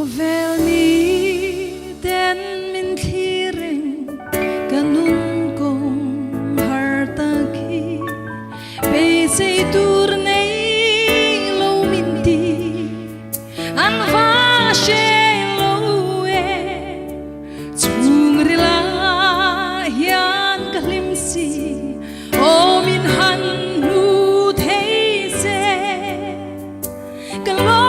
vel ni ten min thiring kanun kong har ta khi be sei tur nei lo min ti an va she lo e chung rila hian ka lim si o min han nu thei se ka lo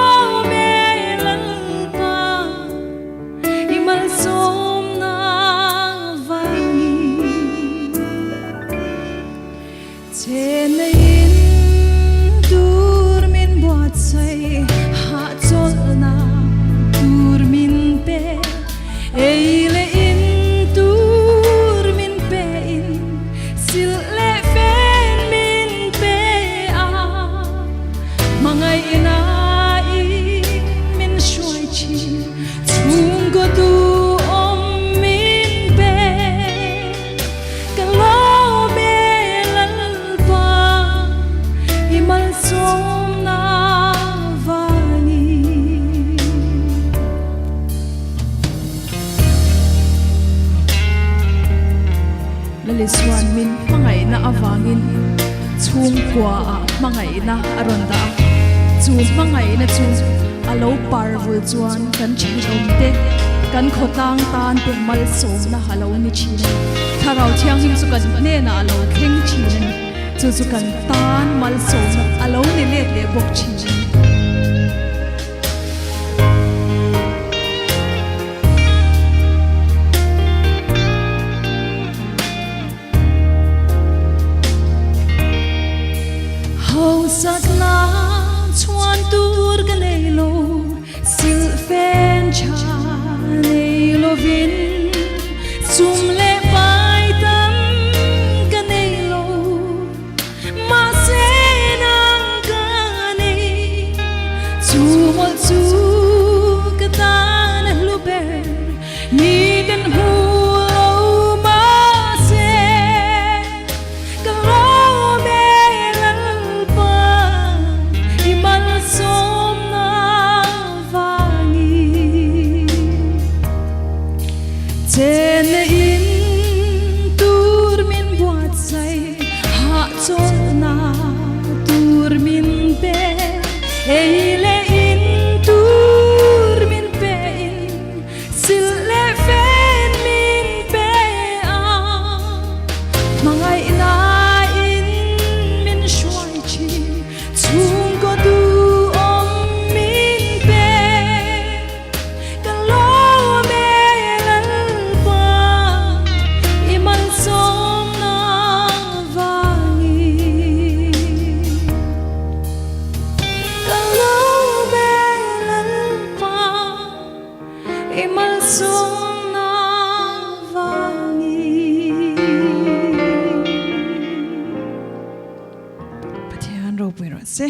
Laliswan min mangay na avangin chung kwa mangay na aronda chu mangay na chu alo parvul chuan kan chinom te kan khotang tan pe mal som na halo ni china tharau thiang him chu kan ne na alo theng china chu chu kan tan mal som alo ni le le bok china sắc lá chuan tur cái này lo sil phen cha này lo vin zum le bai tâm cái này lo mà sẽ nang cái này chu mo chu cái ta na lu be ni den hu trên in tur min buat say hạ chốn na tur min pe ei le in tur min pe in sil le fen min pe a mangai na in min shuai chi chung ko du imal song na vangi patihan ro pui ro se